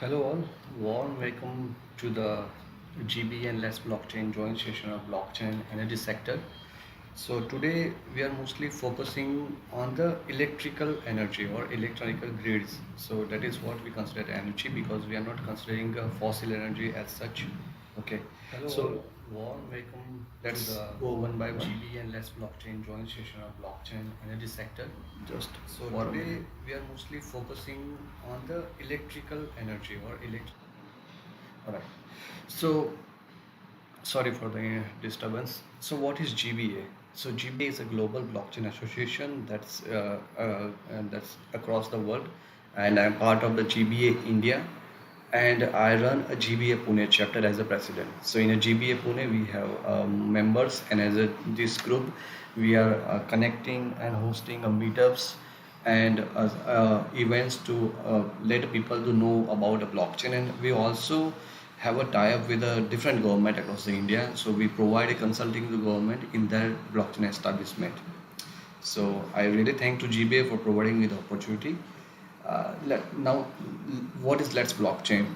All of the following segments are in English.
Hello all, warm welcome to the GB and Less Blockchain joint session of blockchain energy sector. So today we are mostly focusing on the electrical energy or electronical grids. So that is what we consider energy because we are not considering fossil energy as such. Okay. Hello So all, warm welcome to let's the go one by one. GB and Less Blockchain joint session of blockchain energy sector. Just So for a today minute. we are mostly focusing on the electrical energy or elect. All right. So sorry for the disturbance. So what is GBA? So GBA is a global blockchain association that's across the world, and I'm part of the GBA India, and I run a GBA Pune chapter as a president. So in a GBA Pune, we have members, and as this group, we are connecting and hosting meetups and events to let people to know about the blockchain, and we also have a tie-up with a different government across the India. So we provide a consulting to the government in their blockchain establishment. So I really thank to GBA for providing me the opportunity. Now, what is Let's Blockchain?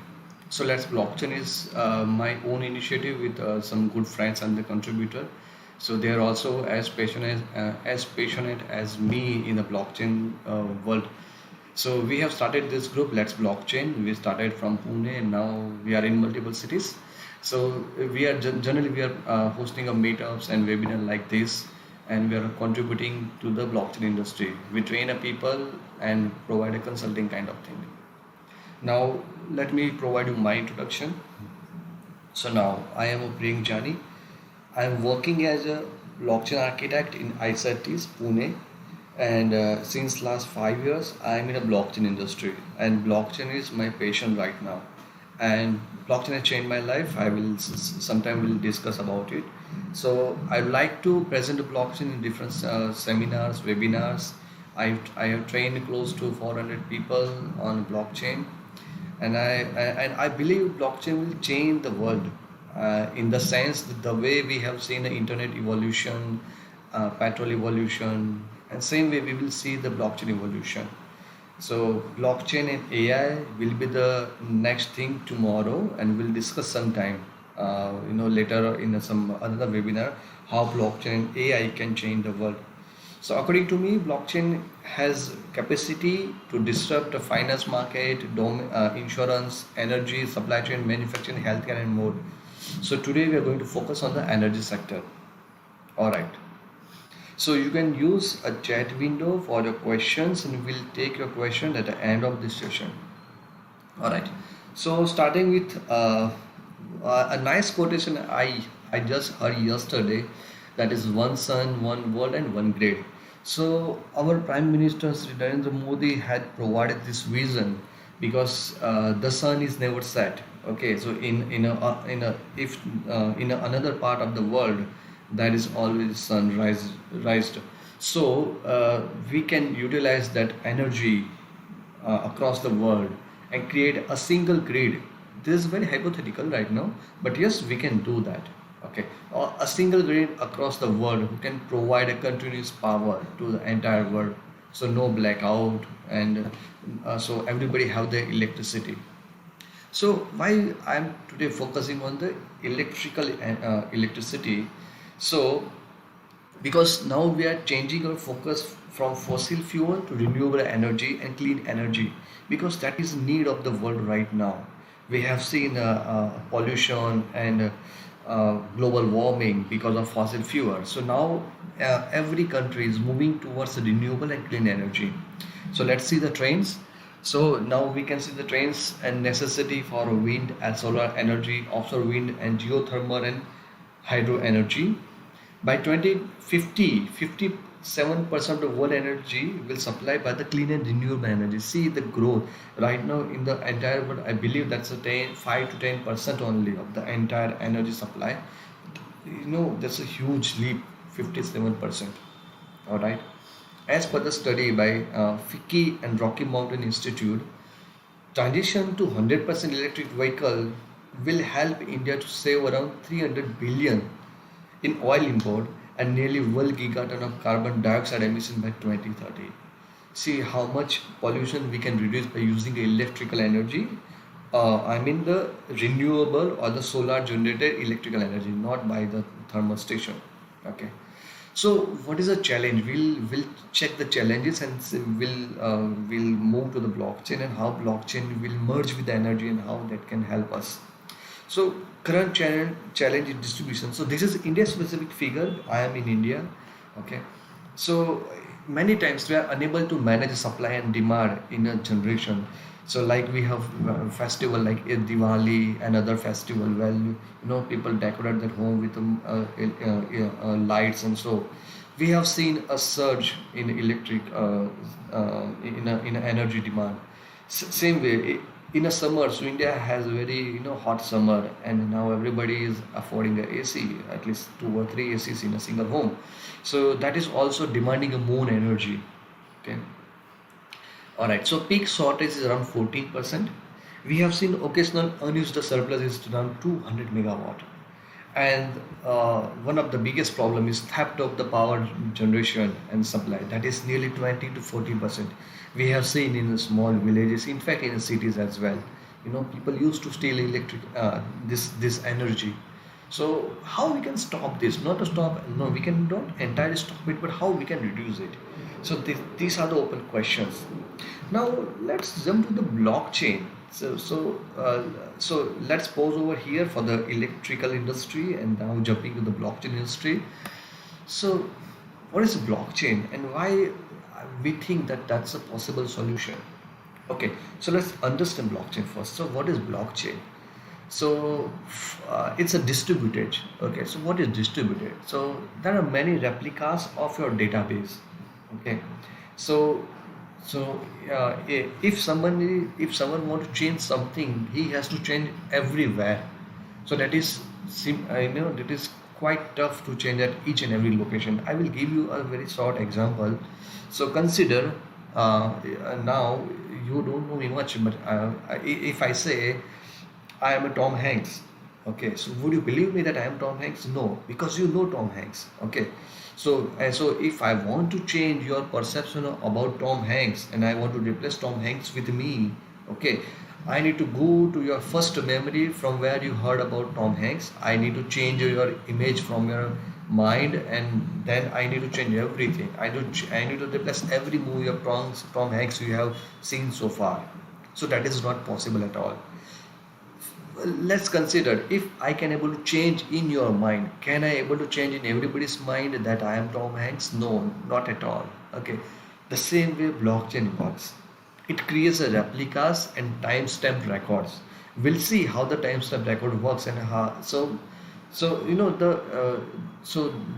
So Let's Blockchain is my own initiative with some good friends and the contributor. So they are also as passionate as me in the blockchain world. So we have started this group, Let's Blockchain. We started from Pune, and now we are in multiple cities. So we are generally we are hosting a meetups and webinar like this, and we are contributing to the blockchain industry. We train a people and provide a consulting kind of thing. Now let me provide you my introduction. So now I am Priyank Jani. I am working as a blockchain architect in ICITS Pune, and since last 5 years I am in a blockchain industry, and blockchain is my passion right now. And blockchain has changed my life. I will sometime will discuss about it. So I like to present the blockchain in different seminars, webinars. I have trained close to 400 people on blockchain, and I believe blockchain will change the world in the sense that the way we have seen the internet evolution, petrol evolution, and same way we will see the blockchain evolution. So blockchain and AI will be the next thing tomorrow, and we'll discuss sometime, later in some another webinar how blockchain and AI can change the world. So according to me, blockchain has capacity to disrupt the finance market, insurance, energy, supply chain, manufacturing, healthcare, and more. So today we are going to focus on the energy sector. All right. So you can use a chat window for your questions, and we'll take your question at the end of this session. All right. So starting with a nice quotation I just heard yesterday, that is one sun, one world, and one grid. So our Prime Minister Sri Narendra Modi had provided this vision because the sun is never set. Okay, so in a if in another part of the world, that is always sunrise rised. So we can utilize that energy across the world and create a single grid. This is very hypothetical right now, but yes, we can do that. Okay, or a single grid across the world who can provide a continuous power to the entire world, so no blackout, and so everybody have their electricity. So why I'm today focusing on the electricity? So because now we are changing our focus from fossil fuel to renewable energy and clean energy, because that is need of the world right now. We have seen pollution and global warming because of fossil fuel. So now every country is moving towards renewable and clean energy. So let's see the trends. So now we can see the trends and necessity for wind and solar energy, offshore wind and geothermal and hydro energy. By 2050, 57% of world energy will supply by the clean and renewable energy. See the growth right now in the entire world. I believe that's a 5 to 10% only of the entire energy supply. That's a huge leap, 57%. All right. As per the study by Fickey and Rocky Mountain Institute, transition to 100% electric vehicle will help India to save around 300 billion in oil import and nearly 1 gigaton of carbon dioxide emission by 2030. See how much pollution we can reduce by using electrical energy. I mean the renewable or the solar generated electrical energy, not by the thermal station. Okay. So what is the challenge? We'll check the challenges and we'll move to the blockchain and how blockchain will merge with the energy and how that can help us. So current challenge in distribution. So this is India specific figure. I am in India. Okay. So many times we are unable to manage supply and demand in a generation. So like we have festival like Diwali and other festival where people decorate their home with lights, and so we have seen a surge in electric in energy demand. Same way in a summer, so India has a very hot summer, and now everybody is affording a AC, at least 2 or 3 ACs in a single home. So that is also demanding a more energy. Okay. All right, so peak shortage is around 14%. We have seen occasional unused surplus is around 200 megawatt. And one of the biggest problem is theft of the power generation and supply. That is nearly 20 to 40%. We have seen in the small villages, in fact in cities as well. People used to steal electric this energy. So how we can stop this? Not to stop, no, we can not entirely stop it, but how we can reduce it? So these are the open questions. Now let's jump to the blockchain. So let's pause over here for the electrical industry and now jumping to the blockchain industry. So what is blockchain and why we think that that's a possible solution? Okay, so let's understand blockchain first. So what is blockchain? So it's a distributed. Okay, so what is distributed? So there are many replicas of your database. Okay, so if someone want to change something, he has to change everywhere. So that is I know that is quite tough to change at each and every location. I will give you a very short example. So consider now you don't know me much, but if I say I am a Tom Hanks. Okay, so would you believe me that I am Tom Hanks? No, because you know Tom Hanks. Okay, so if I want to change your perception about Tom Hanks and I want to replace Tom Hanks with me, okay, I need to go to your first memory from where you heard about Tom Hanks. I need to change your image from your mind, and then I need to change everything. I need to replace every movie of Tom Hanks you have seen so far. So that is not possible at all. Let's consider if I can able to change in your mind, can I able to change in everybody's mind that I am Tom Hanks? No, not at all. Okay, the same way blockchain works. It creates a replicas and timestamp records. We'll see how the timestamp record works and how. So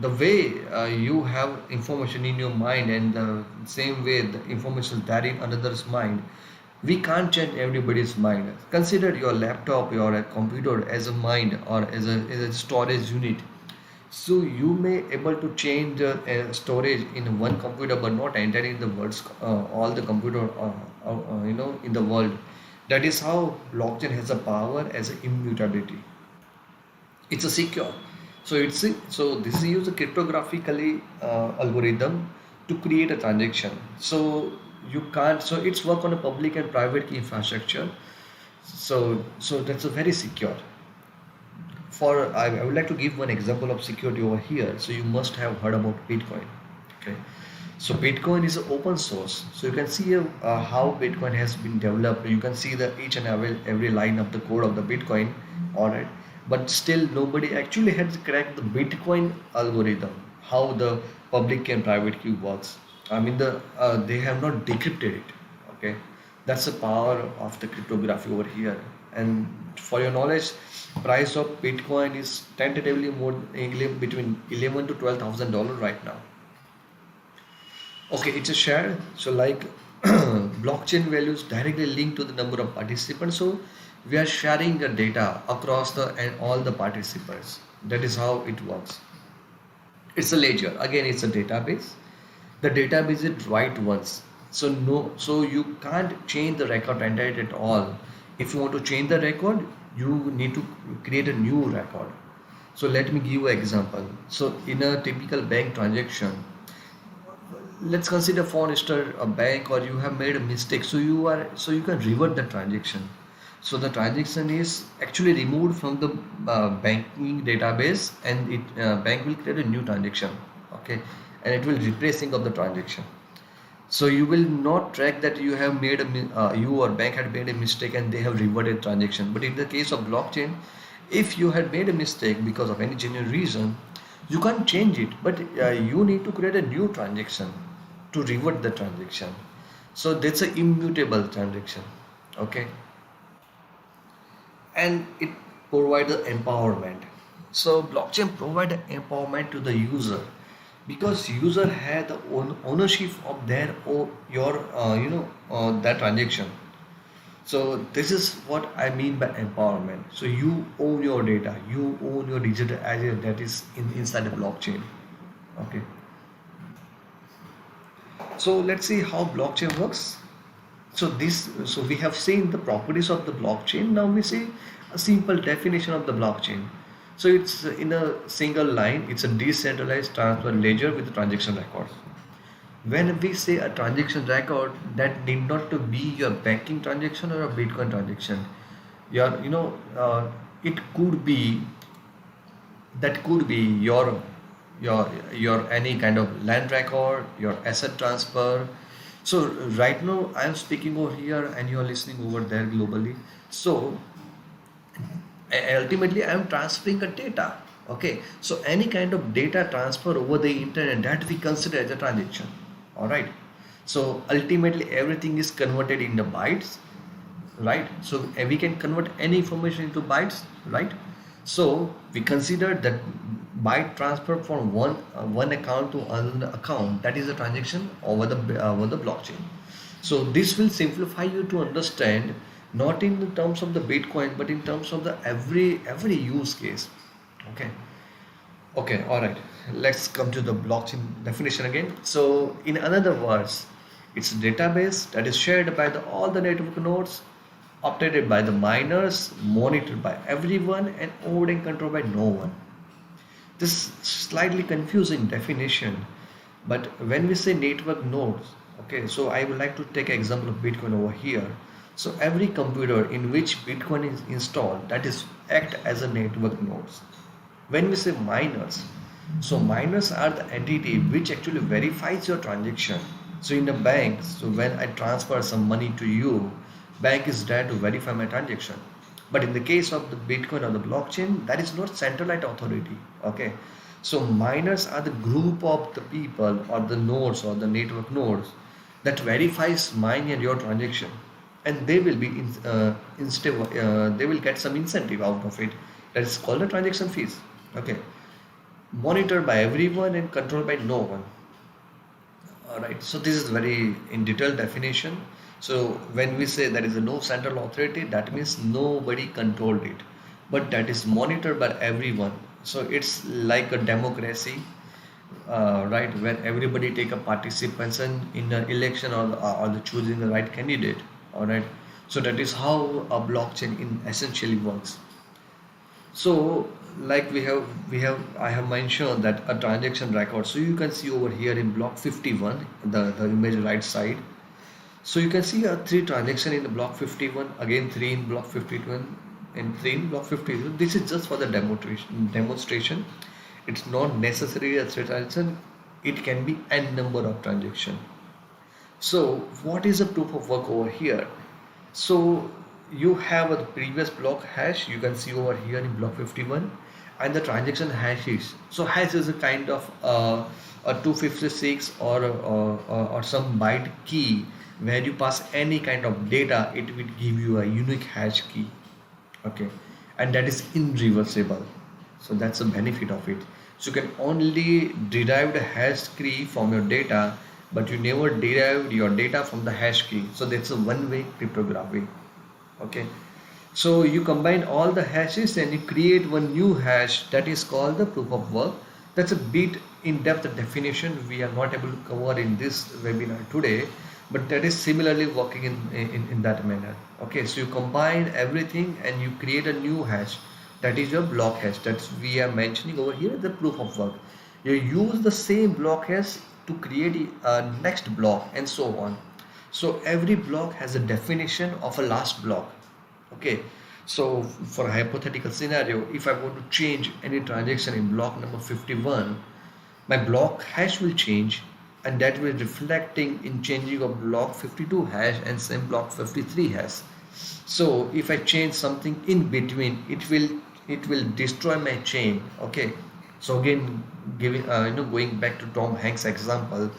the way you have information in your mind, and the same way the information is there in another's mind, we can't change everybody's mind. Consider your laptop or a computer as a mind or as a storage unit. So you may able to change the storage in one computer but not enter in the world's all the computer in the world. That is how blockchain has a power as a immutability. It's a secure. So this is use a cryptographically algorithm to create a transaction. So you can't. So it's work on a public and private key infrastructure. So that's a very secure. I would like to give one example of security over here. So you must have heard about Bitcoin. Okay. So Bitcoin is open source. So you can see how Bitcoin has been developed. You can see the each and every line of the code of the Bitcoin. All right. But still nobody actually has cracked the Bitcoin algorithm. How the public and private key works. I mean they have not decrypted it. Okay. That's the power of the cryptography over here. And for your knowledge, price of Bitcoin is tentatively more between 11 to $12,000 right now. Okay, it's a share. So like blockchain values directly linked to the number of participants. So we are sharing the data across the and all the participants. That is how it works. It's a ledger. Again, it's a database. The database is write once. So no, so you can't change the record entirely at all. If you want to change the record, you need to create a new record. So let me give you an example. So in a typical bank transaction, let's consider for instance a bank or you have made a mistake, so you can revert the transaction. So the transaction is actually removed from the banking database, and it bank will create a new transaction. Okay, and it will replacing of the transaction. So you will not track that you have made you or bank had made a mistake and they have reverted transaction. But in the case of blockchain, if you had made a mistake because of any genuine reason, you can't change it, but you need to create a new transaction to revert the transaction. So that's an immutable transaction. Okay, and it provides the empowerment. So blockchain provide empowerment to the user because user had the ownership of their your that transaction. So this is what I mean by empowerment. So you own your data, you own your digital asset that is inside the blockchain. Okay, so let's see how blockchain works. So we have seen the properties of the blockchain. Now we see a simple definition of the blockchain. So it's in a single line. It's a decentralized transfer ledger with transaction records. When we say a transaction record, that need not to be your banking transaction or a Bitcoin transaction. Your, it could be that could be your any kind of land record, your asset transfer. So right now I am speaking over here and you are listening over there globally. So ultimately I am transferring a data. Okay, so any kind of data transfer over the internet, that we consider as a transaction. All right, so ultimately everything is converted into bytes, right? So we can convert any information into bytes, right? So we consider that byte transfer from one account to another account, that is a transaction over the blockchain. So this will simplify you to understand, not in the terms of the Bitcoin, but in terms of the every use case. Okay. Okay, all right. Let's come to the blockchain definition again. So, in other words, it's a database that is shared by all the network nodes, updated by the miners, monitored by everyone, and owned and controlled by no one. This slightly confusing definition, but when we say network nodes, okay, so I would like to take an example of Bitcoin over here. So every computer in which Bitcoin is installed, that is act as a network nodes. When we say miners, so miners are the entity which actually verifies your transaction. So in a bank, so when I transfer some money to you, bank is there to verify my transaction. But in the case of the Bitcoin or the blockchain, that is not centralized authority. Okay, so miners are the group of the people or the nodes or the network nodes that verifies mine and your transaction, and they will be they will get some incentive out of it. That is called the transaction fees. Okay, monitored by everyone and controlled by no one. All right, so this is very in detailed definition. So when we say there is a no central authority, that means nobody controlled it, but that is monitored by everyone. So it's like a democracy, right, where everybody take a participation in the election or the choosing the right candidate. All right, so that is how a blockchain in essentially works. So like I have mentioned that a transaction record. So you can see over here in block 51, the image right side. So you can see three transaction in the block 51, again three in block 51 and three in block 52. This is just for the demonstration. It's not necessarily a three transaction. It can be n number of transaction. So what is the proof of work over here? So you have a previous block hash, you can see over here in block 51, and the transaction hash is. So hash is a kind of a 256 or some byte key where you pass any kind of data, it will give you a unique hash key. Okay, and that is irreversible. So that's the benefit of it. So you can only derive the hash key from your data, but you never derived your data from the hash key. So that's a one-way cryptography. Okay, so you combine all the hashes and you create one new hash, that is called the proof of work. That's a bit in-depth definition we are not able to cover in this webinar today, but that is similarly working in that manner. Okay, so you combine everything and you create a new hash, that is your block hash. That's we are mentioning over here the proof of work. You use the same block hash to create a next block and so on. So every block has a definition of a last block. Okay, so for a hypothetical scenario, if I want to change any transaction in block number 51, my block hash will change, and that will reflecting in changing of block 52 hash and same block 53 hash. So if I change something in between, it will destroy my chain. Okay, so again, giving going back to Tom Hanks example.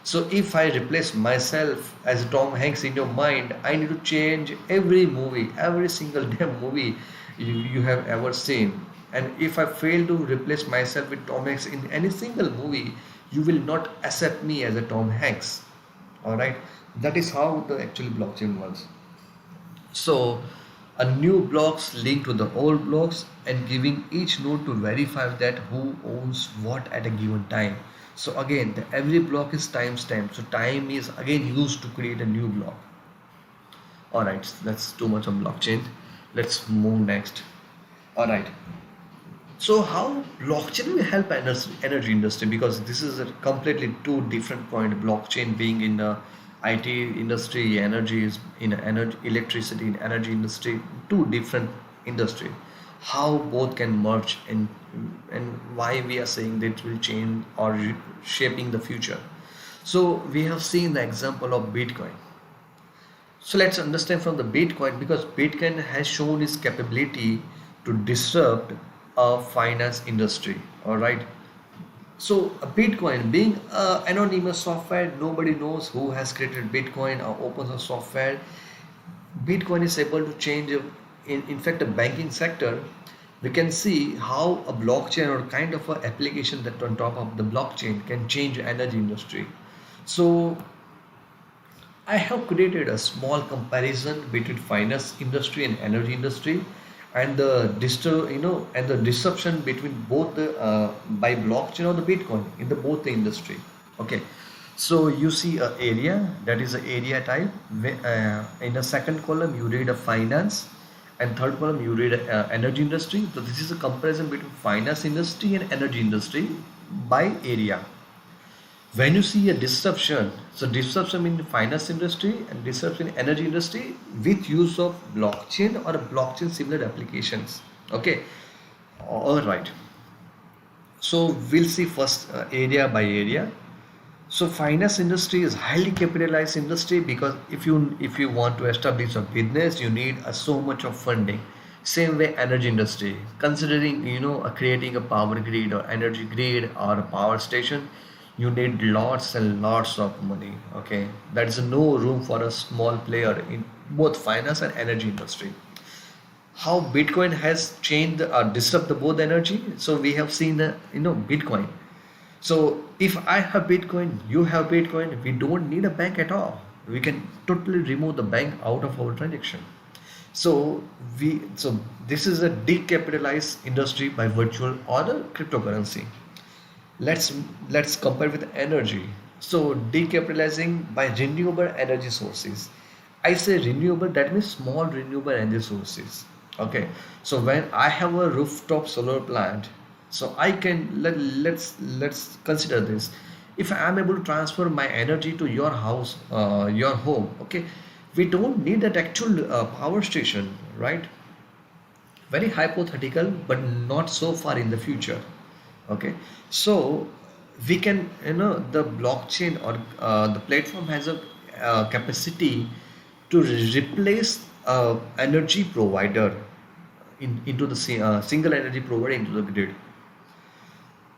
So if I replace myself as Tom Hanks in your mind, I need to change every movie, every single damn movie you have ever seen. And if I fail to replace myself with Tom Hanks in any single movie, you will not accept me as a Tom Hanks. All right, that is how the actual blockchain works. So a new blocks link to the old blocks and giving each node to verify that who owns what at a given time. So again, every block is time stamped. So time is again used to create a new block. All right, that's too much on blockchain. Let's move next. All right. So how blockchain will help energy industry, because this is a completely two different point. Blockchain being in the IT industry, energy is in energy, electricity in energy industry, two different industry. How both can merge, and why we are saying that it will change or shaping the future. So we have seen the example of Bitcoin. So let's understand from the Bitcoin, because Bitcoin has shown its capability to disrupt a finance industry. All right. So a Bitcoin being anonymous software, nobody knows who has created Bitcoin or open source software. Bitcoin is able to change, in fact, the banking sector. We can see how a blockchain or kind of a application that on top of the blockchain can change energy industry. So I have created a small comparison between finance industry and energy industry, and the disruption between both the by blockchain or the Bitcoin in the both the industry. Okay, so you see a area, that is a area type. In the second column you read a finance, and third column you read energy industry. So this is a comparison between finance industry and energy industry by area. When you see a disruption, so disruption in the finance industry and disruption in energy industry with use of blockchain or blockchain similar applications. Okay, all right. So we'll see first area by area. So finance industry is highly capitalized industry, because if you want to establish a business, you need so much of funding. Same way energy industry, considering creating a power grid or energy grid or a power station, you need lots and lots of money. Okay, there is no room for a small player in both finance and energy industry. How Bitcoin has changed or disrupt the both energy. So we have seen the Bitcoin. So if I have Bitcoin, you have Bitcoin, we don't need a bank at all. We can totally remove the bank out of our transaction. So this is a decapitalized industry by virtual or the cryptocurrency. Let's compare with energy. So decapitalizing by renewable energy sources. I say renewable, that means small renewable energy sources. Okay, so when I have a rooftop solar plant, so I can let's consider this. If I am able to transfer my energy to your house, your home, okay, we don't need that actual power station, right? Very hypothetical, but not so far in the future. Okay, so we can, the blockchain or the platform has a capacity to replace energy provider into the single energy provider into the grid.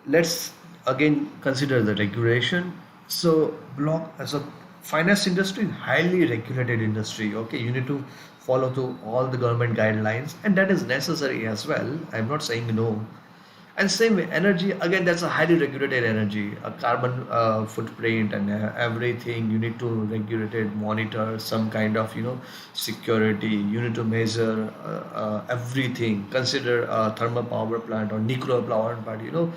Let's again consider the regulation. So block as a finance industry, highly regulated industry. Okay, you need to follow to all the government guidelines, and that is necessary as well. I'm not saying no. And same way energy, again, that's a highly regulated energy, a carbon footprint and everything. You need to regulate it, monitor some kind of security. You need to measure everything, consider a thermal power plant or nuclear power plant.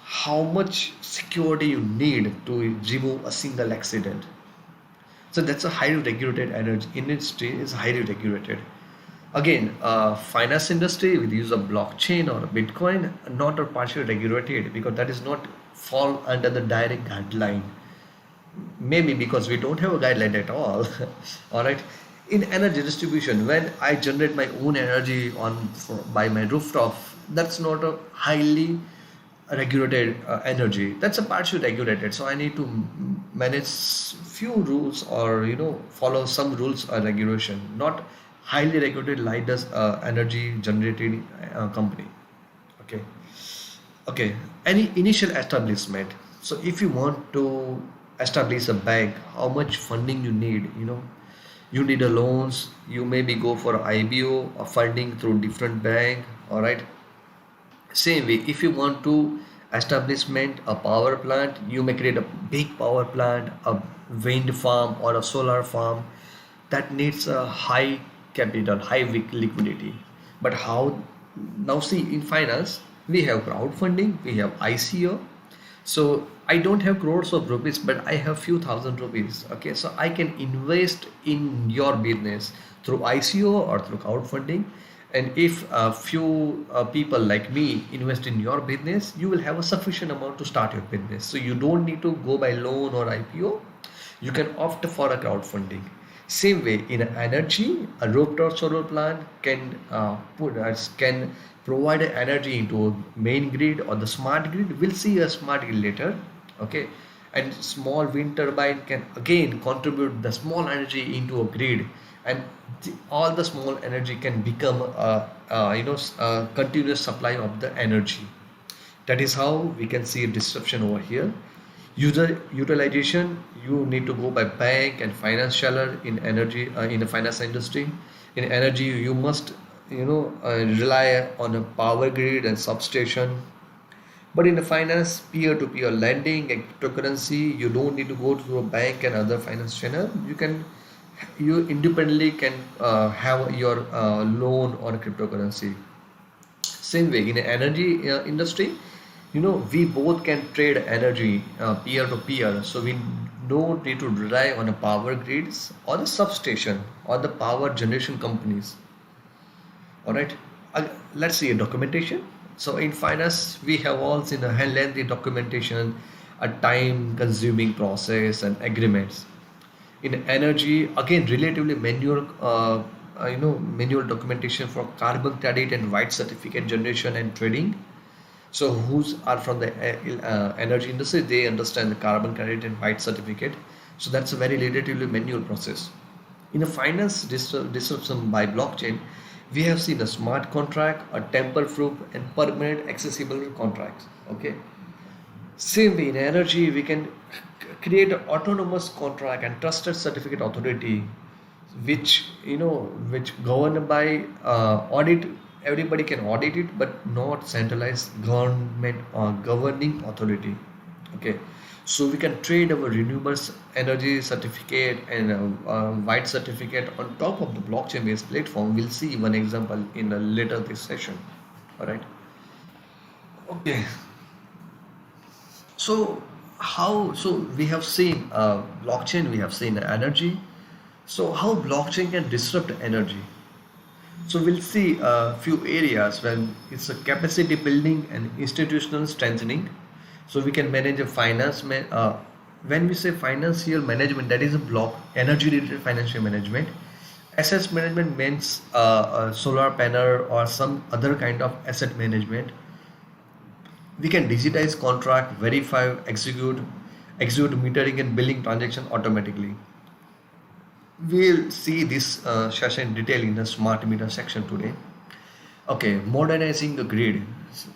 How much security you need to remove a single accident. So that's a highly regulated energy industry, is highly regulated. Again, finance industry with use of blockchain or Bitcoin, not or partially regulated, because that is not fall under the direct guideline. Maybe because we don't have a guideline at all. All right. In energy distribution, when I generate my own energy by my rooftop, that's not a highly regulated energy. That's a partially regulated. So I need to manage few rules, or follow some rules or regulation. Not highly regulated like this energy generated company. Okay. Okay, any initial establishment. So if you want to establish a bank, how much funding you need? You need a loans. You maybe go for IBO or funding through different bank. All right. Same way, if you want to establishment a power plant, you may create a big power plant, a wind farm or a solar farm that needs a high capital, high liquidity. But how now? See, in finance, we have crowdfunding, we have ICO. So I don't have crores of rupees, but I have few thousand rupees. Okay, so I can invest in your business through ICO or through crowdfunding. And if a few people like me invest in your business, you will have a sufficient amount to start your business. So you don't need to go by loan or IPO. You can opt for a crowdfunding. Same way in energy, a rooftop solar plant can provide energy into a main grid or the smart grid. We'll see a smart grid later. Okay, and small wind turbine can again contribute the small energy into a grid, and all the small energy can become a continuous supply of the energy. That is how we can see a disruption over here. User utilization, you need to go by bank and financier in energy, in the finance industry. In energy, you must rely on a power grid and substation. But in the finance, peer-to-peer lending and cryptocurrency, you don't need to go to a bank and other finance channel. You independently can have your loan on cryptocurrency. Same way in the energy industry, we both can trade energy peer to peer. So we don't need to rely on the power grids or the substation or the power generation companies. All right. Let's see a documentation. So in finance, we have all seen a lengthy documentation, a time-consuming process, and agreements. In energy, again, relatively manual documentation for carbon credit and white certificate generation and trading. So who's are from the energy industry, they understand the carbon credit and white certificate. So that's a very relatively manual process. In a finance disruption by blockchain, we have seen a smart contract, a tamper-proof and permanent accessible contracts. Okay. Same way in energy, we can create an autonomous contract and trusted certificate authority, which governed by audit. Everybody can audit it, but not centralized government or governing authority. Okay, so we can trade our renewables energy certificate and white certificate on top of the blockchain-based platform. We'll see one example in a later this session. All right. Okay. So so we have seen blockchain, we have seen energy. So how blockchain can disrupt energy? So we'll see a few areas when it's a capacity building and institutional strengthening. So we can manage a when we say financial management, that is a block energy related financial management. Assets management means a solar panel or some other kind of asset management. We can digitize contract, verify, execute metering and billing transaction automatically. We'll see this session in detail in the smart meter section today. Okay, modernizing the grid.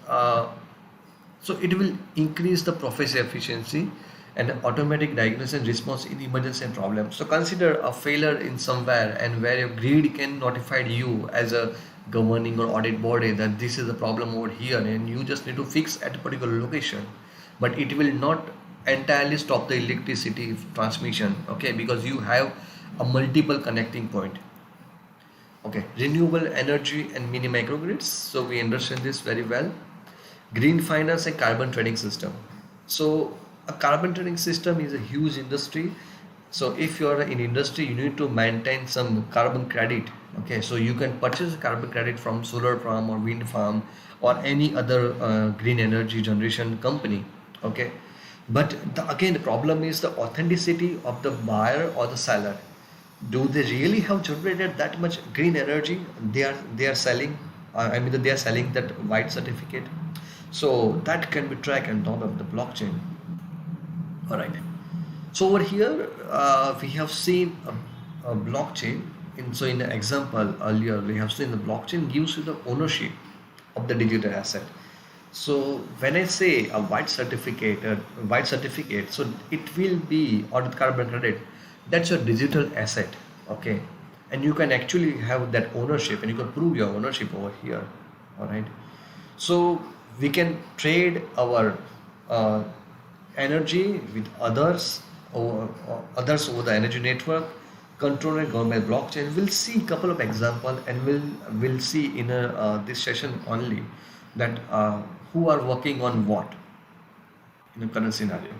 Uh, so it will increase the process efficiency and automatic diagnosis and response in emergency and problems. So consider a failure in somewhere and where your grid can notify you as a governing or audit body that this is a problem over here and you just need to fix at a particular location. But it will not entirely stop the electricity transmission, okay, because you have a multiple connecting point. Okay, renewable energy and mini microgrids. So we understand this very well. Green finance and carbon trading system. So a carbon trading system is a huge industry. So if you are in industry, you need to maintain some carbon credit. Okay, so you can purchase carbon credit from solar farm or wind farm or any other green energy generation company. Okay, but again the problem is the authenticity of the buyer or the seller. Do they really have generated that much green energy? They are selling, I mean they are selling that white certificate. So that can be tracked and done on the blockchain. All right. So over here, we have seen a blockchain. In the example earlier, we have seen the blockchain gives you the ownership of the digital asset. So when I say white certificate, so it will be, or the carbon credit, that's your digital asset, okay, and you can actually have that ownership, and you can prove your ownership over here. All right. So we can trade our uh, energy with others over the energy network controlled and governed by blockchain. We'll see a couple of examples, and we'll see in this session only that who are working on what in the current scenario.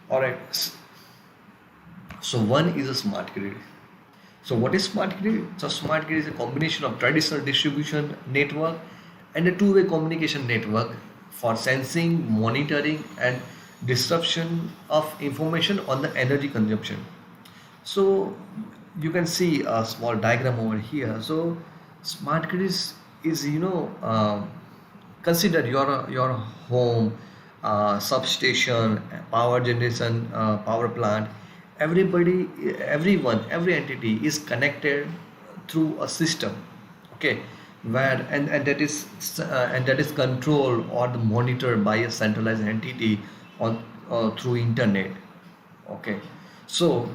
All right. So one is a smart grid. So what is smart grid? So smart grid is a combination of traditional distribution network and a two-way communication network for sensing, monitoring, and disruption of information on the energy consumption. So you can see a small diagram over here. So smart grid is consider your home, substation, power generation, power plant. Everybody, everyone, every entity is connected through a system, okay, where and that is controlled or monitored by a centralized entity on through internet, okay. So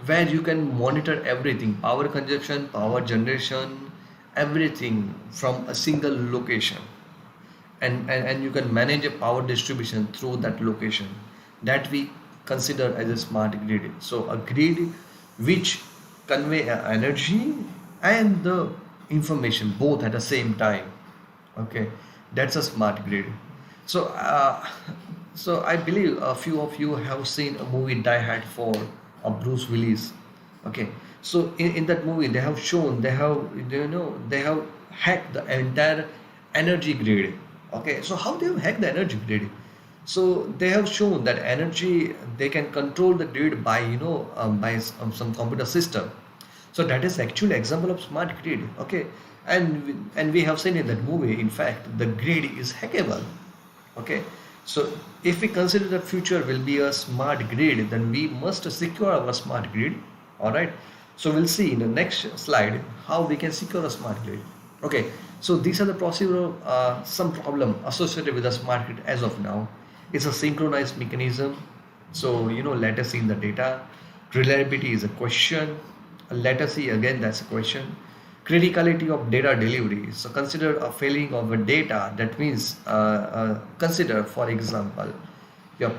where you can monitor everything, power consumption, power generation, everything from a single location, and you can manage a power distribution through that location, that we consider as a smart grid. So a grid which convey energy and the information both at the same time, okay, that's a smart grid. So so I believe a few of you have seen a movie Die Hard 4 of Bruce Willis, okay. So in that movie they have shown, they have hacked the entire energy grid, okay. So how they have hacked the energy grid? So they have shown that energy, they can control the grid by by some computer system. So that is actually example of smart grid, okay. And we have seen in that movie, in fact, the grid is hackable, okay. So if we consider the future will be a smart grid, then we must secure our smart grid. All right. So we'll see in the next slide how we can secure a smart grid. Okay. So these are the possible some problem associated with a smart grid as of now. It's a synchronized mechanism. So latency in the data, reliability is a question, latency again, that's a question, criticality of data delivery. So consider a failing of a data, that means consider, for example, your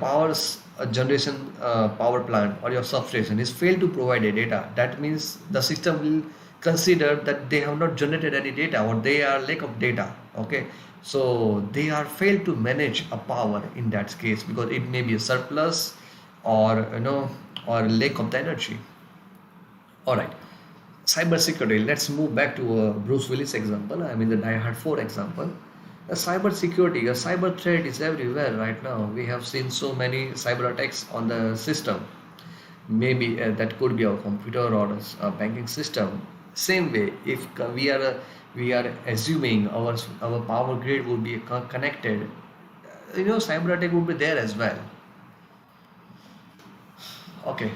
generation power plant or your substation is failed to provide a data. That means the system will consider that they have not generated any data, or they are lack of data, okay. So they are failed to manage a power in that case, because it may be a surplus, or or lack of the energy. All right. Cybersecurity. Let's move back to Bruce Willis example. I mean the Die Hard 4 example. Cybersecurity, a cyber threat is everywhere right now. We have seen so many cyber attacks on the system. Maybe that could be our computer or a banking system. Same way, if we are assuming our power grid will be connected, cyber attack would be there as well. Okay.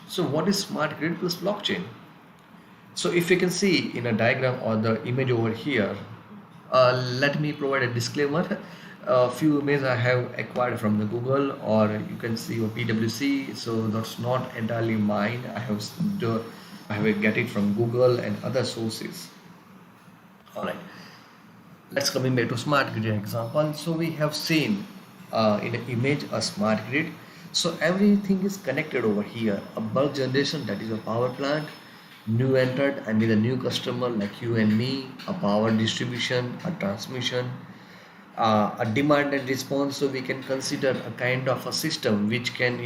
So what is smart grid plus blockchain? So if you can see in a diagram or the image over here, let me provide a disclaimer. A few images I have acquired from the Google, or you can see your PwC. So that's not entirely mine. I have get it from Google and other sources. All right. Let's coming back to smart grid example. So we have seen in an image a smart grid. So everything is connected over here. A bulk generation, that is a power plant, new entered, and with a new customer like you and me, a power distribution, a transmission, a demand and response. So we can consider a kind of a system which can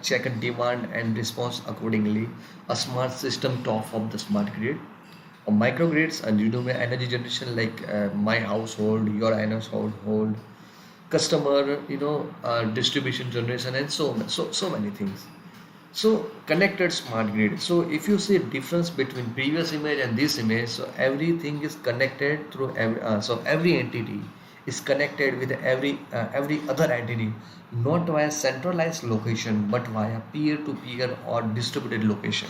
check a demand and response accordingly. A smart system top of the smart grid, or microgrids and renewable energy generation, like my household, your household, customer, distribution generation, and so many things. So connected smart grid. So if you see a difference between previous image and this image, so everything is connected through every entity is connected with every other entity, not via centralized location but via peer-to-peer or distributed location.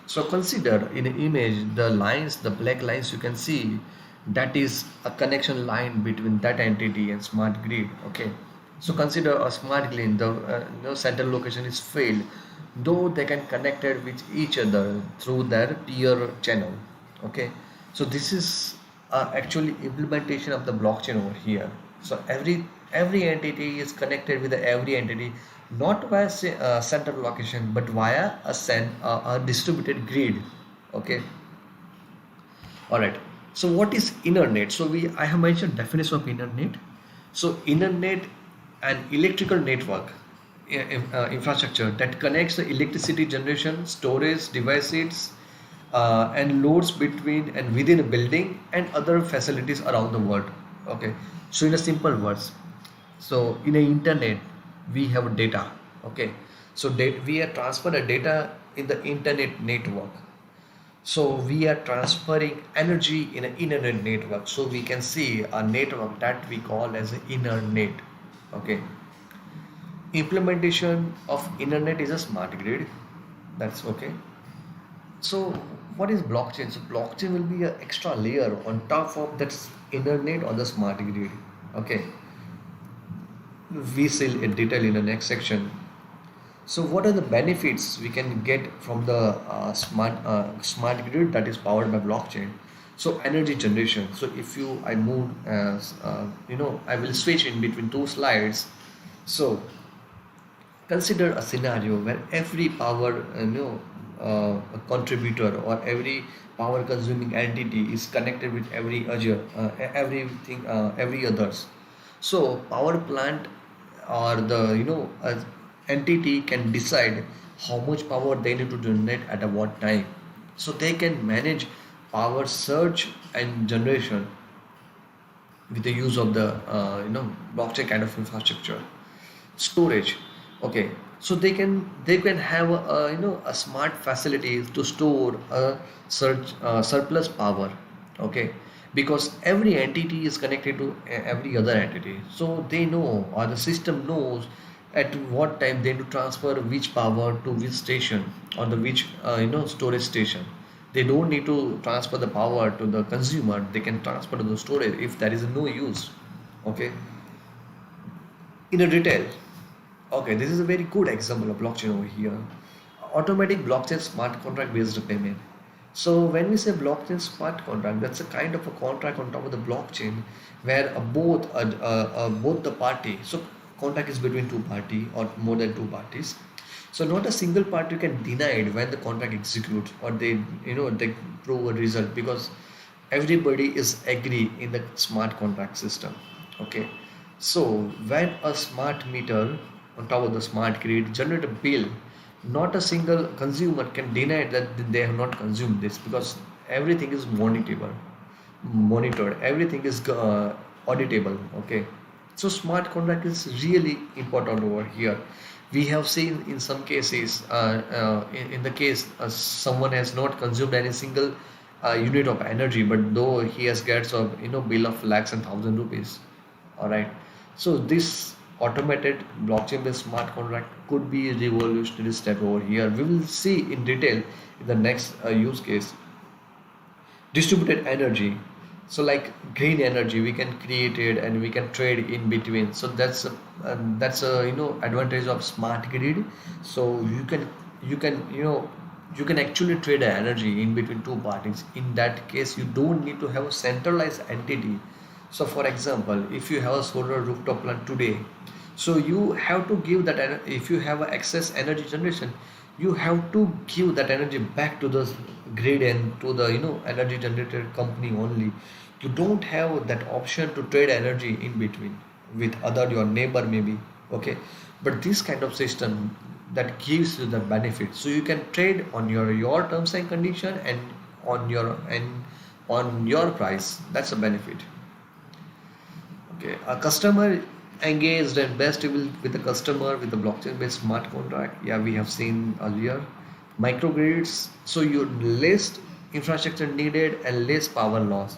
So consider in the image the lines, the black lines you can see, that is a connection line between that entity and smart grid. Okay. So consider a smart grid, the central location is failed, though they can connected with each other through their peer channel. Okay. So this is actually implementation of the blockchain over here. So every entity is connected with every entity, not via central location but via a distributed grid. Okay. All right. So what is internet? So I have mentioned definition of internet. So internet, an electrical network infrastructure that connects the electricity generation, storage devices, and loads between and within a building and other facilities around the world. Okay. So in a simple words, so in the internet we have data. Okay. So we are transfer the data in the internet network. So we are transferring energy in an internet network. So we can see a network that we call as an internet. Okay. Implementation of internet is a smart grid. That's okay. So what is blockchain? So blockchain will be an extra layer on top of that internet or the smart grid. Okay. We see in detail in the next section. So what are the benefits we can get from the smart grid that is powered by blockchain? So energy generation. So if I move I will switch in between two slides. So consider a scenario where every power contributor or every power consuming entity is connected with every others. So power plant or the entity can decide how much power they need to generate at a what time. So they can manage power surge and generation with the use of the blockchain kind of infrastructure. Storage. Okay. So they can have a smart facility to store a surplus power. Okay. Because every entity is connected to every other entity, so they know, or the system knows, at what time they need to transfer which power to which station or the which storage station. They don't need to transfer the power to the consumer, they can transfer to the storage if there is no use. Okay. In a retail, okay, this is a very good example of blockchain over here. Automatic blockchain smart contract based payment. So when we say blockchain smart contract, that's a kind of a contract on top of the blockchain where both the party. So contract is between two party or more than two parties. So not a single party can deny it when the contract executes or they prove a result, because everybody is agree in the smart contract system. Okay. So when a smart meter on top of the smart grid generate a bill, not a single consumer can deny that they have not consumed this, because everything is monitored, everything is auditable. Okay. So smart contract is really important over here. We have seen in some cases, in the case someone has not consumed any single unit of energy, but though he has gets a bill of lakhs and thousand rupees. All right. So this automated blockchain based smart contract could be a revolutionary step over here. We will see in detail in the next use case. Distributed energy. So like green energy we can create it and we can trade in between. So that's a advantage of smart grid. So you can actually trade energy in between two parties. In that case you don't need to have a centralized entity. So for example, if you have a solar rooftop plant today, so you have to give that if you have a excess energy generation, you have to give that energy back to the grid and to the energy generated company only. You don't have that option to trade energy in between with other your neighbor maybe. Okay. But this kind of system that gives you the benefit, so you can trade on your terms and condition and on your price. That's a benefit. Okay. A customer engaged and best with the customer with the blockchain based smart contract. Yeah, we have seen earlier. Microgrids, so you less infrastructure needed and less power loss.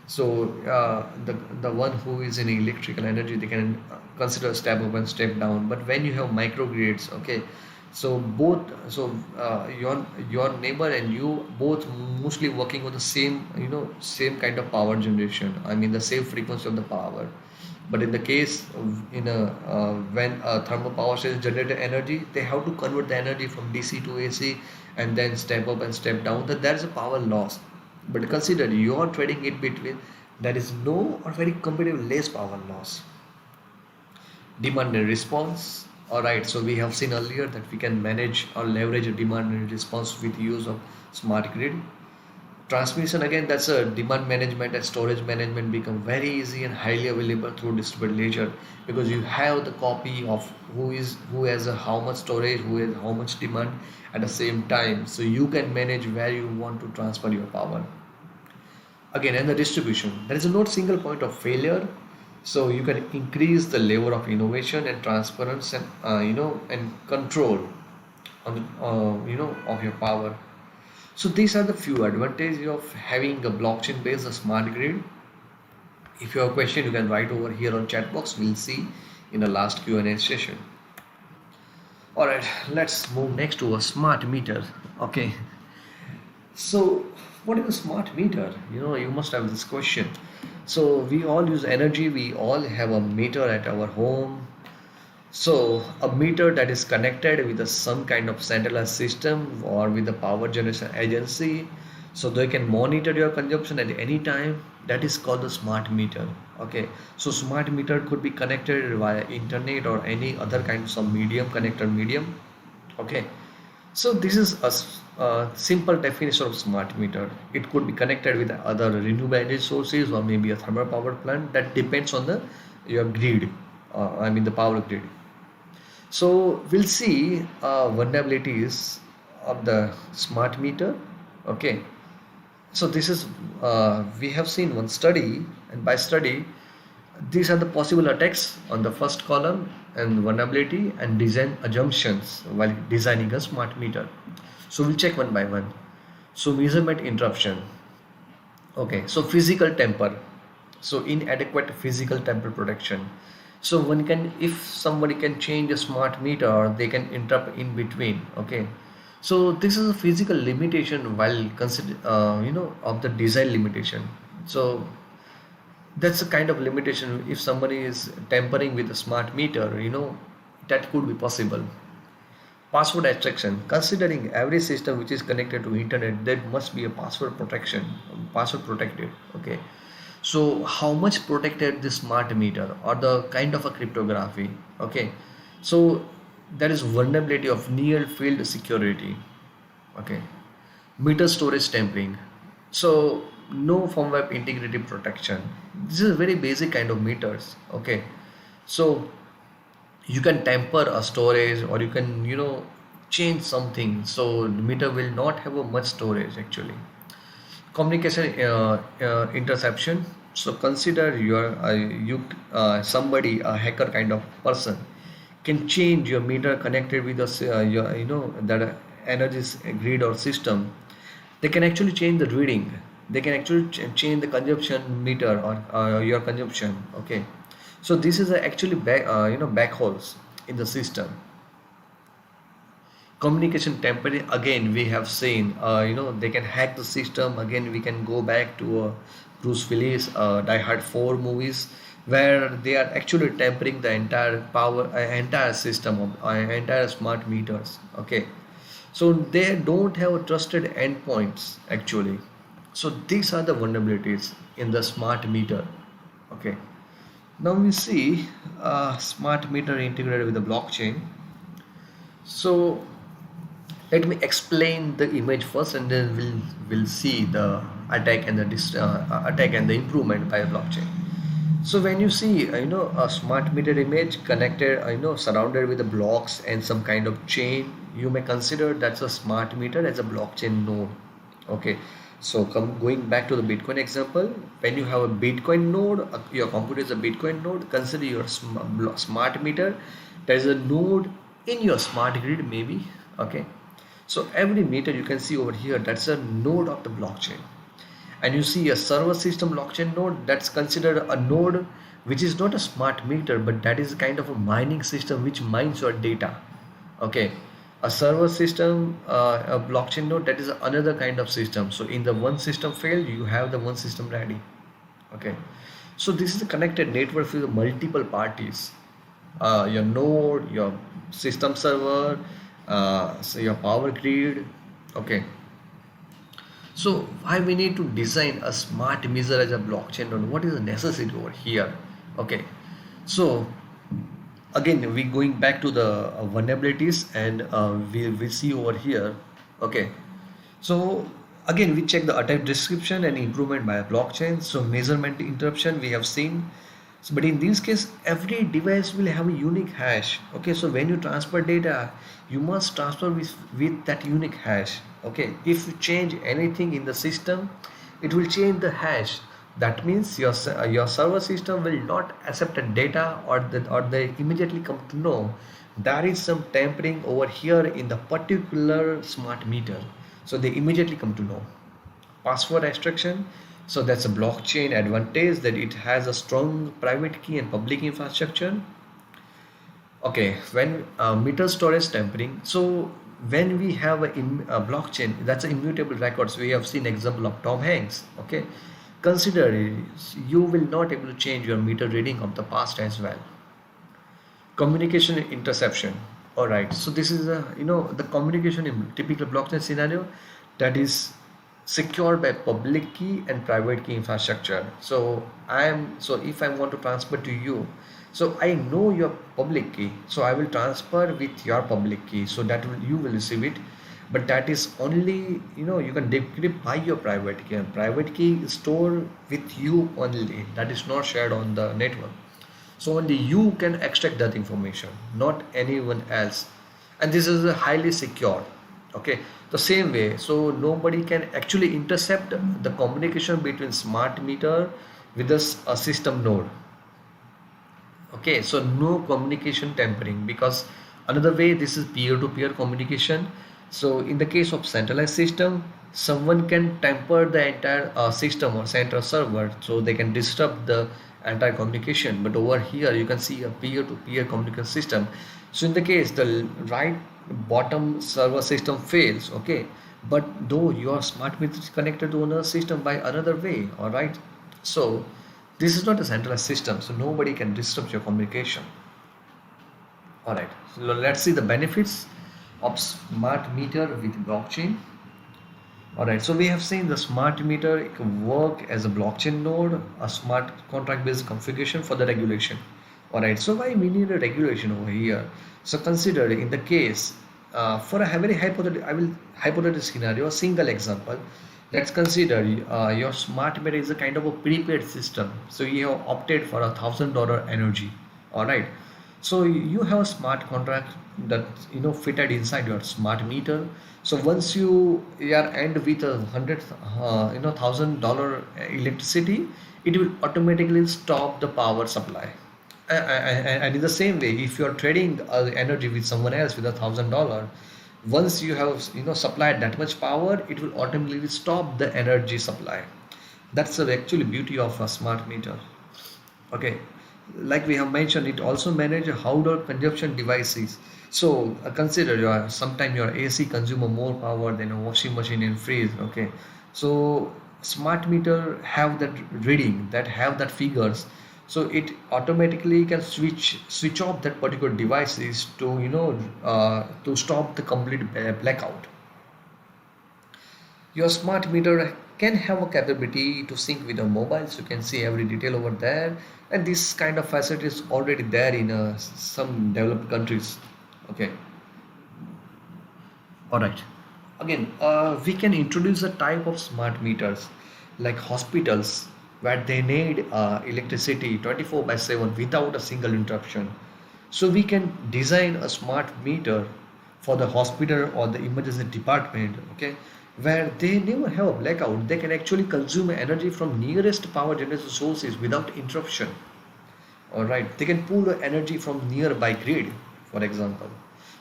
So the one who is in electrical energy, they can consider step up and step down. But when you have microgrids, okay, so both, so your neighbor and you both mostly working on the same, same kind of power generation. I mean the same frequency of the power. But in the case of, in a when a thermal power station generated energy, they have to convert the energy from DC to AC and then step up and step down. That there is a power loss. But consider you are trading it between, there is no or very comparative less power loss. Demand and response. All right, so we have seen earlier that we can manage or leverage a demand and response with use of smart grid. Transmission, again, that's a demand management and storage management become very easy and highly available through distributed ledger, because you have the copy of who has a how much storage, who has how much demand at the same time, so you can manage where you want to transfer your power. Again, and the distribution, there is no single point of failure, so you can increase the level of innovation and transparency and and control on the of your power. So these are the few advantages of having a blockchain based smart grid. If you have a question, you can write over here on chat box. We'll see in the last Q&A session. All right, let's move next to a smart meter. Okay, so what is a smart meter? You must have this question. So we all use energy. We all have a meter at our home. So a meter that is connected with some kind of centralized system or with the power generation agency, so they can monitor your consumption at any time. That is called the smart meter. Okay, so smart meter could be connected via internet or any other kinds of medium, connector medium. Okay, so this is a simple definition of smart meter. It could be connected with other renewable energy sources or maybe a thermal power plant. That depends on the your grid. I mean the power grid. So we'll see vulnerabilities of the smart meter. Okay, so this is we have seen one study, and by study, these are the possible attacks on the first column and vulnerability and design assumptions while designing a smart meter. So we'll check one by one. So measurement interruption. Okay, so physical temper. So inadequate physical temper protection. So one can, if somebody can change a smart meter, they can interrupt in between. Okay, so this is a physical limitation while consider of the design limitation. So that's a kind of limitation. If somebody is tampering with a smart meter, that could be possible. Password abstraction. Considering every system which is connected to internet, there must be a password protection, password protected. Okay, so how much protected this smart meter or the kind of a cryptography. Okay, so there is vulnerability of near field security. Okay, meter storage tampering. So no firmware integrity protection. This is a very basic kind of meters. Okay, so you can tamper a storage or you can change something, so the meter will not have a much storage actually. Communication interception. So consider somebody, a hacker kind of person, can change your meter connected with your that energy grid or system. They can actually change the reading. They can actually change the consumption meter or your consumption. Okay, so this is actually backholes in the system. Communication tampering, again we have seen they can hack the system. Again we can go back to Bruce Willis Die Hard 4 movies, where they are actually tampering the entire power entire system of entire smart meters. Okay, so they don't have trusted endpoints actually. So these are the vulnerabilities in the smart meter. Okay, now we see smart meter integrated with the blockchain. So let me explain the image first, and then we'll see the attack and the attack and the improvement by blockchain. So when you see a smart meter image connected surrounded with the blocks and some kind of chain, you may consider that's a smart meter as a blockchain node. Okay, So going back to the Bitcoin example, when you have a Bitcoin node, your computer is a Bitcoin node, consider your smart meter. There is a node in your smart grid maybe, okay? So every meter you can see over here, that's a node of the blockchain. And you see a server system blockchain node, that's considered a node which is not a smart meter, but that is kind of a mining system which mines your data. Okay, a server system, a blockchain node, that is another kind of system. So in the one system failed, you have the one system ready. Okay, so this is a connected network with multiple parties. Your node, your system server, so your power grid. Okay, so why we need to design a smart meter as a blockchain node? What is the necessity over here? Okay, so again we going back to the vulnerabilities, and we see over here. Okay, so again we check the attack description and improvement by a blockchain. So measurement interruption we have seen. So, but in this case, every device will have a unique hash. Okay, so when you transfer data, you must transfer with that unique hash. Okay, if you change anything in the system, it will change the hash. That means your server system will not accept the data, or they immediately come to know there is some tampering over here in the particular smart meter. So they immediately come to know. Password extraction, so that's a blockchain advantage, that it has a strong private key and public infrastructure. Okay, when meter storage tampering, so when we have a blockchain, that's a immutable records. We have seen example of Tom Hanks. Okay, consider it, you will not able to change your meter reading of the past as well. Communication interception. All right, so this is a, the communication in typical blockchain scenario, that is secured by public key and private key infrastructure. So if I want to transfer to you, so I know your public key, so I will transfer with your public key, so that you will receive it. But that is only, you can decrypt by your private key, and private key is stored with you only, that is not shared on the network. So only you can extract that information, not anyone else. And this is a highly secure. Okay, the same way, so nobody can actually intercept the communication between smart meter with a system node. Okay, so no communication tampering, because another way, this is peer-to-peer communication. So in the case of centralized system, someone can tamper the entire system or central server, so they can disrupt the entire communication. But over here you can see a peer-to-peer communication system. So in the case the right bottom server system fails, okay, but though your smart meter is connected to another system by another way, all right. So this is not a centralized system, so nobody can disrupt your communication. All right, so let's see the benefits of smart meter with blockchain. All right, so we have seen the smart meter, it can work as a blockchain node, a smart contract based configuration for the regulation. All right, so why we need a regulation over here? So consider in the case, for a very hypothetical, I will hypothetical scenario, a single example. Let's consider your smart meter is a kind of a prepaid system. So you have opted for $1,000 energy. All right, so you have a smart contract that fitted inside your smart meter. So once you are end with a hundred $1,000 electricity, it will automatically stop the power supply. And in the same way, if you are trading energy with someone else with $1,000, once you have supplied that much power, it will automatically stop the energy supply. That's the actually beauty of a smart meter. Okay, like we have mentioned, it also manages outdoor consumption devices. So consider your sometime your AC consume more power than a washing machine and fridge. Okay, so smart meter have that reading, that have that figures, so it automatically can switch off that particular devices to to stop the complete blackout. Your smart meter can have a capability to sync with your mobile, so you can see every detail over there. And this kind of facility is already there in some developed countries. Okay, all right. Again, we can introduce a type of smart meters like hospitals, where they need electricity 24 by 7 without a single interruption. So we can design a smart meter for the hospital or the emergency department. Okay, where they never have a blackout. They can actually consume energy from nearest power generation sources without interruption. All right, they can pull the energy from nearby grid, for example.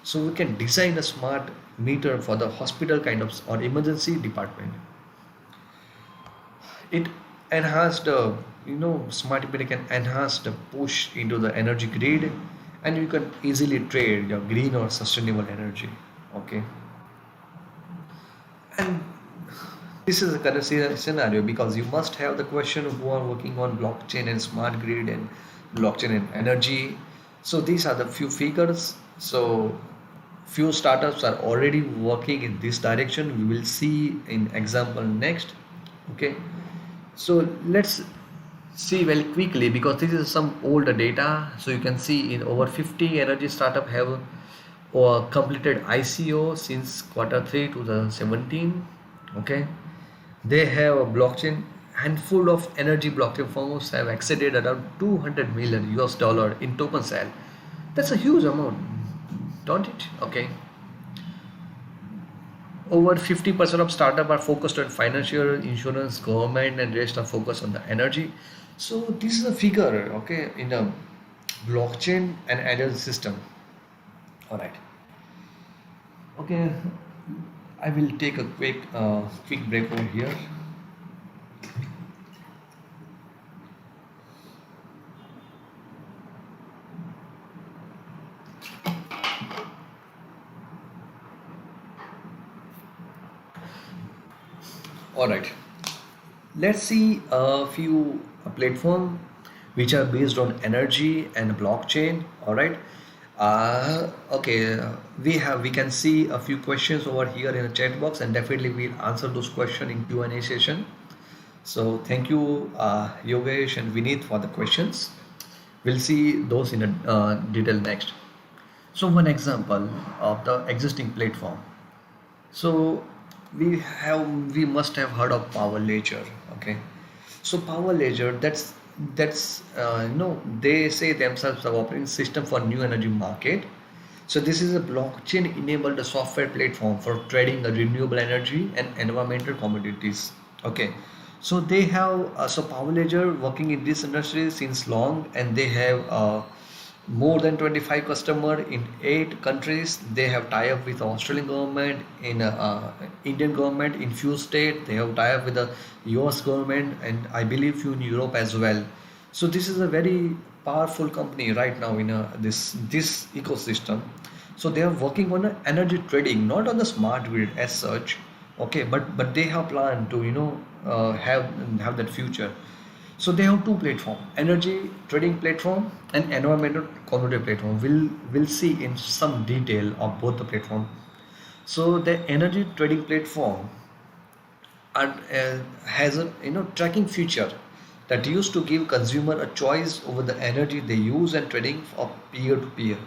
So we can design a smart meter for the hospital kind of or emergency department. It enhanced the smart meter can enhance the push into the energy grid, and you can easily trade your green or sustainable energy. Okay, and this is a current scenario because you must have the question who are working on blockchain and smart grid and blockchain and energy. So these are the few figures. So few startups are already working in this direction. We will see in example next. Okay. So let's see very quickly because this is some older data. So you can see in over 50 energy startup have or completed ICO since quarter 3 2017. Okay, they have a blockchain. Handful of energy blockchain firms have exceeded around 200 million US dollar in token sale. That's a huge amount, don't it? Okay, over 50% of startup are focused on financial, insurance, government, and rest are focused on the energy. So this is a figure, okay, in a blockchain and energy system. All right. Okay, I will take a quick break over here. All right. Let's see a few platform which are based on energy and blockchain. All right. Okay. We can see a few questions over here in the chat box, and definitely we'll answer those questions in Q&A session. So thank you, Yogesh and Vineet, for the questions. We'll see those in a detail next. So one example of the existing platform. So we must have heard of Power Ledger. Okay, so Power Ledger, that's they say themselves the operating system for new energy market. So this is a blockchain enabled software platform for trading the renewable energy and environmental commodities. Okay, so they have so Power Ledger working in this industry since long, and they have more than 25 customer in 8 countries. They have tie-up with the Australian government, in Indian government in few states. They have tie-up with the US government, and I believe few in Europe as well. So this is a very powerful company right now in this ecosystem. So they are working on energy trading, not on the smart grid as such. Okay, but they have planned to have that future. So they have two platform: energy trading platform and environmental commodity platform. We'll see in some detail of both the platform. So the energy trading platform has a tracking feature that used to give consumer a choice over the energy they use and trading of peer to peer.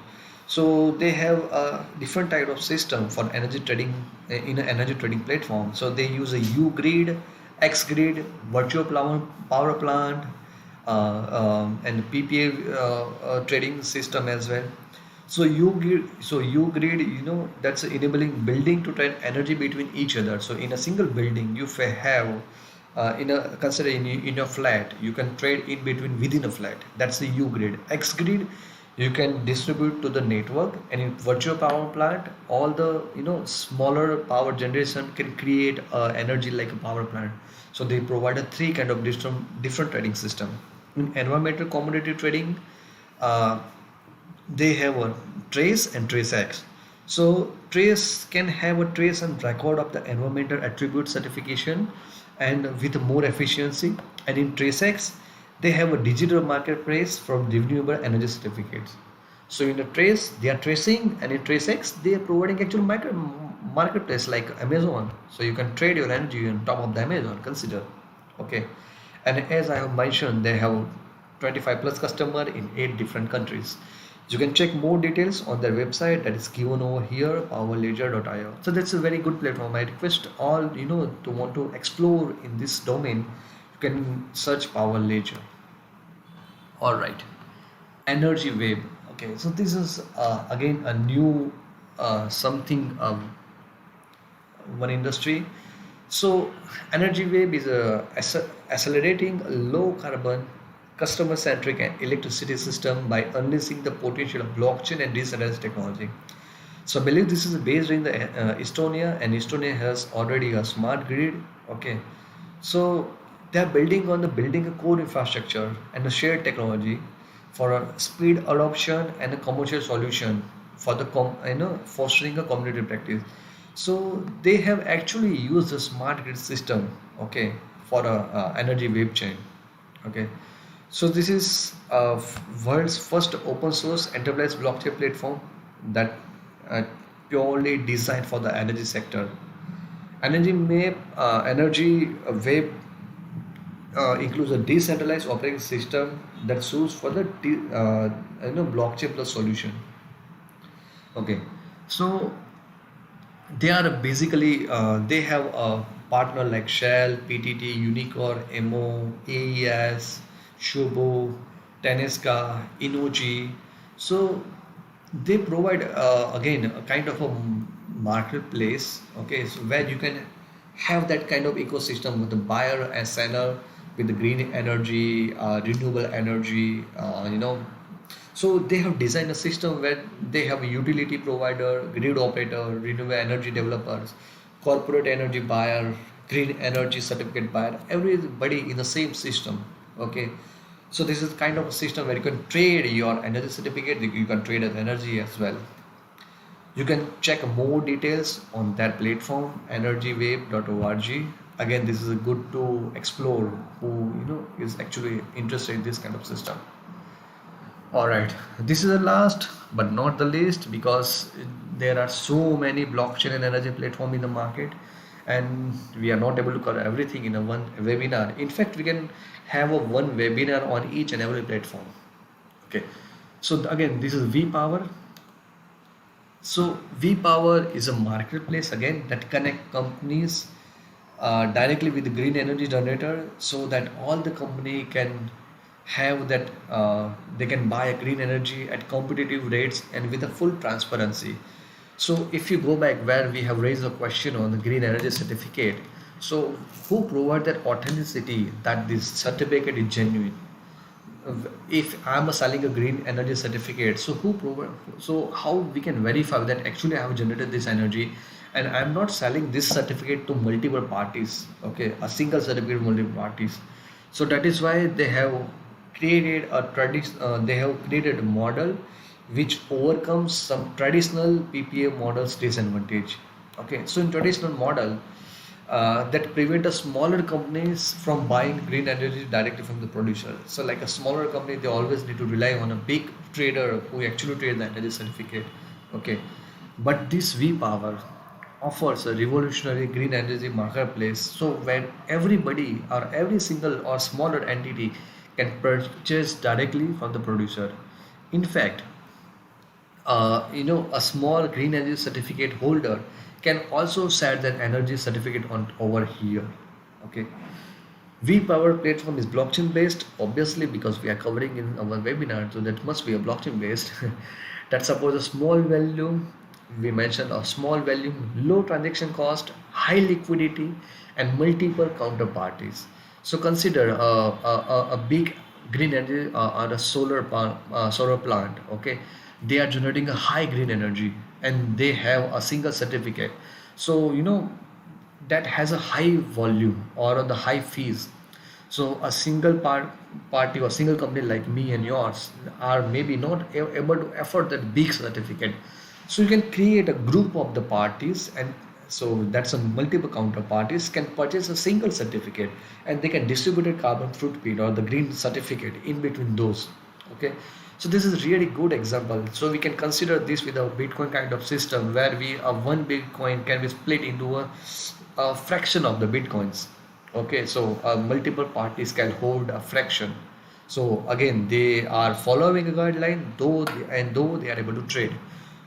So they have a different type of system for energy trading in an energy trading platform. So they use a U grid, X grid, virtual power plant, and PPA trading system as well. So U grid, that's enabling building to trade energy between each other. So in a single building, you have consider in your flat, you can trade in between within a flat. That's the U grid. X grid, you can distribute to the network, and in virtual power plant, all the smaller power generation can create energy like a power plant. So they provide a three kind of different trading system. In environmental commodity trading, uh, they have a trace and trace X. So trace can have a trace and record of the environmental attribute certification and with more efficiency. And in trace X, they have a digital marketplace from renewable energy certificates. So in the trace, they are tracing, and in trace X, they are providing actual marketplace like Amazon. So you can trade your energy on top of the Amazon. Consider, okay. And as I have mentioned, they have 25 plus customer in 8 different countries. You can check more details on their website that is given over here, powerledger.io. So that's a very good platform. I request all to want to explore in this domain. You can search Power Ledger. All right, Energy Wave. Okay, so this is again a new something one industry. So, Energy Wave is a accelerating a low carbon, customer centric and electricity system by unleashing the potential of blockchain and decentralized technology. So, I believe this is based in the Estonia, and Estonia has already a smart grid. Okay, so they are building a core infrastructure and a shared technology for a speed adoption and a commercial solution for the fostering a community practice. So they have actually used the smart grid system, okay, for a energy wave chain. Okay, so this is world's first open source enterprise blockchain platform that uh, purely designed for the energy sector. Energy wave includes a decentralized operating system that suits for the blockchain plus solution. Okay, so they are basically they have a partner like Shell, PTT, Unicor, MO, AES, Shubo, Tenesca, Inoji. So they provide again a kind of a marketplace. Okay, so where you can have that kind of ecosystem with the buyer and seller with the green energy, renewable energy, so they have designed a system where they have a utility provider, grid operator, renewable energy developers, corporate energy buyer, green energy certificate buyer, everybody in the same system. Okay. So this is kind of a system where you can trade your energy certificate, you can trade as energy as well. You can check more details on that platform, energywave.org. Again, this is a good to explore who is actually interested in this kind of system. All right, this is the last but not the least, because there are so many blockchain and energy platform in the market, and we are not able to cover everything in a one webinar. In fact, we can have a one webinar on each and every platform. Okay, so again, this is VPower. So VPower is a marketplace again that connect companies directly with the green energy generator, so that all the company can have that they can buy a green energy at competitive rates and with a full transparency. So if you go back where we have raised a question on the green energy certificate, so who provide that authenticity that this certificate is genuine? If I'm selling a green energy certificate, so who provide, so how we can verify that actually I have generated this energy and I'm not selling this certificate to multiple parties, okay, a single certificate multiple parties. So that is why they have created a they have created a model which overcomes some traditional PPA models disadvantage. Okay, so in traditional model, that prevent a smaller companies from buying green energy directly from the producer. So like a smaller company, they always need to rely on a big trader who actually trade the energy certificate. Okay, but this VPower offers a revolutionary green energy marketplace, so where everybody or every single or smaller entity can purchase directly from the producer. In fact, a small green energy certificate holder can also set that energy certificate on over here. Okay, VPower platform is blockchain based, obviously, because we are covering in our webinar, so that must be a blockchain based. That suppose a small value, we mentioned a small value, low transaction cost, high liquidity, and multiple counterparties. So consider a big green energy or a solar plant. Okay, they are generating a high green energy and they have a single certificate. So that has a high volume or the high fees. So a party or single company like me and yours are maybe not able to afford that big certificate. So you can create a group of the parties, and so that's a multiple counterparties can purchase a single certificate and they can distribute a carbon footprint or the green certificate in between those. Okay, so this is really good example. So we can consider this with a Bitcoin kind of system where we one Bitcoin can be split into a fraction of the Bitcoins. Okay, so multiple parties can hold a fraction. So again, they are following a guideline, though they are able to trade.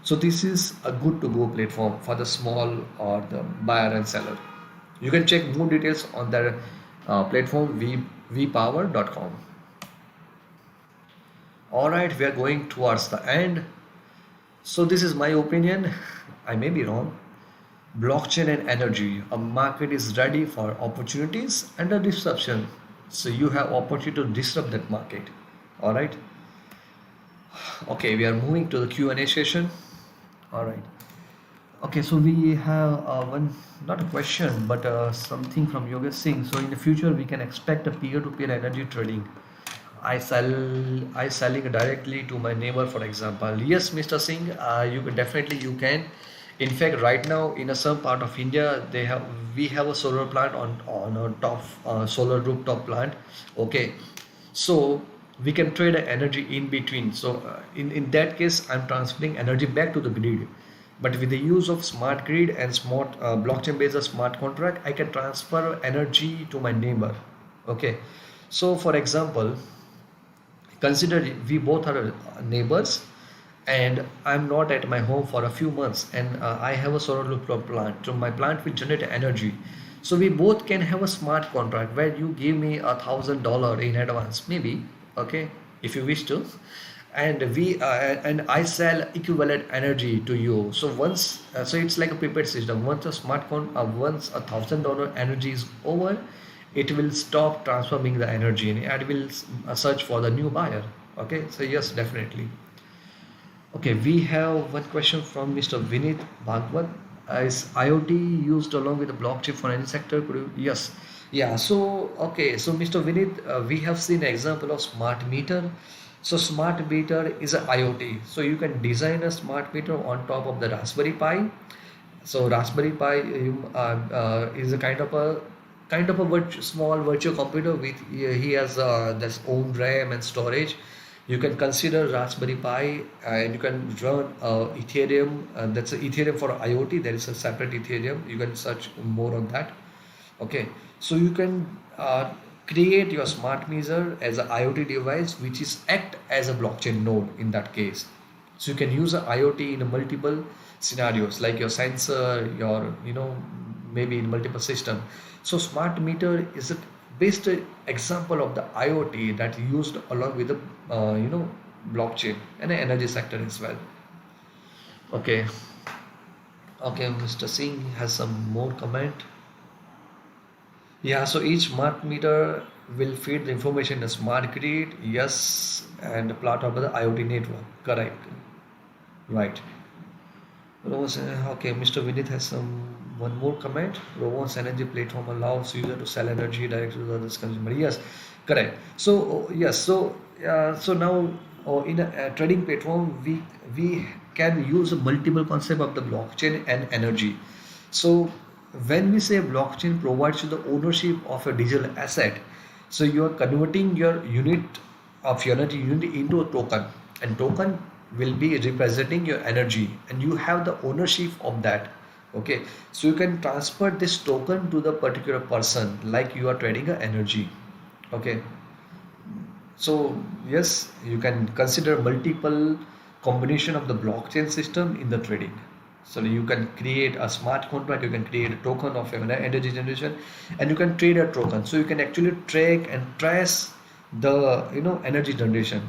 So this is a good to go platform for the small or the buyer and seller. You can check more details on their platform vpower.com. All right, we are going towards the end. So this is my opinion. I may be wrong. Blockchain and energy. A market is ready for opportunities and a disruption. So you have opportunity to disrupt that market. All right. Okay, we are moving to the Q&A session. All right. Okay, so we have one, not a question, but something from Yogesh Singh. So in the future, we can expect a peer-to-peer energy trading. I sell, I selling directly to my neighbor, for example. Yes, Mr. Singh, you can definitely you can. In fact, right now in a some part of India, we have a solar plant on a top solar rooftop plant. Okay, so we can trade energy in between. So in that case, I'm transferring energy back to the grid. But with the use of smart grid and smart blockchain based smart contract, I can transfer energy to my neighbor. Okay, so for example, consider we both are neighbors, and I'm not at my home for a few months, and I have a solar rooftop plant, so my plant will generate energy. So we both can have a smart contract where you give me $1,000 in advance, maybe. Okay, if you wish to, and I sell equivalent energy to you. So so it's like a prepaid system. Once $1,000 energy is over, it will stop transforming the energy and it will search for the new buyer. Okay, so yes, definitely. Okay, we have one question from Mr. Vinit Bhagwat. Is IoT used along with the blockchain for any sector? Could you? Yes. Yeah. So, okay. So, Mr. Vinit, we have seen an example of smart meter. So, smart meter is a IoT. So, you can design a smart meter on top of the Raspberry Pi. So, Raspberry Pi is a small virtual computer with he has this own RAM and storage. You can consider Raspberry Pi, and you can run Ethereum. That's a Ethereum for IoT. There is a separate Ethereum. You can search more on that. Okay, so you can create your smart meter as an IoT device, which is act as a blockchain node in that case. So you can use a IoT in a multiple scenarios, like your sensor, your maybe in multiple system. So smart meter is a best example of the IoT that used along with the blockchain and the energy sector as well. Okay, okay, Mr. Singh has some more comment. Yeah, so each smart meter will feed the information in a smart grid, yes, and part of the IoT network. Correct. Right. Okay, Mr. Vinith has some one more comment. Rowan's energy platform allows user to sell energy directly to the other consumer. Yes, correct. So yes, so now in a trading platform, we can use a multiple concept of the blockchain and energy. So when we say blockchain provides you the ownership of a digital asset, so you are converting your unit of your energy unit into a token, and token will be representing your energy, and you have the ownership of that. Okay, so you can transfer this token to the particular person like you are trading a energy. Okay, so yes, you can consider multiple combination of the blockchain system in the trading. So you can create a smart contract, you can create a token of your energy generation, and you can trade a token. So you can actually track and trace the energy generation.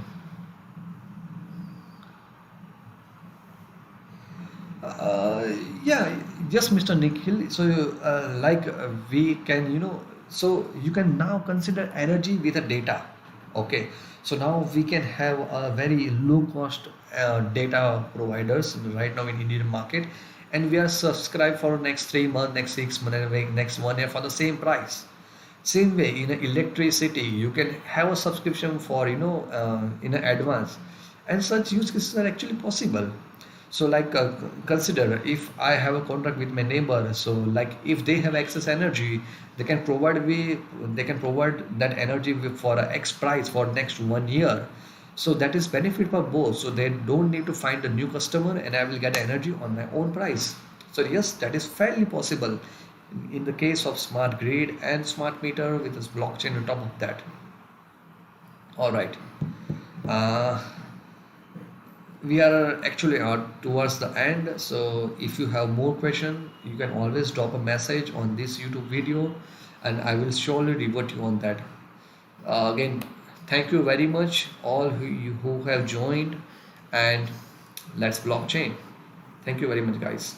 Uh, yeah, yes, Mr. Nikhil. So, we can, so you can now consider energy with a data. Okay, so now we can have a very low cost data providers right now in Indian market, and we are subscribed for next 3 months, next 6 months, and next 1 year for the same price. Same way in electricity, you can have a subscription for in advance, and such use cases are actually possible. So like consider if I have a contract with my neighbor, so like if they have excess energy, they can provide that energy for a X price for next 1 year. So that is benefit for both. So they don't need to find a new customer, and I will get energy on my own price. So yes, that is fairly possible in the case of smart grid and smart meter with this blockchain on top of that. All right. Uh, we are actually towards the end, so if you have more question, you can always drop a message on this YouTube video, and I will surely revert you on that. Again, thank you very much all who have joined, and let's blockchain. Thank you very much, guys.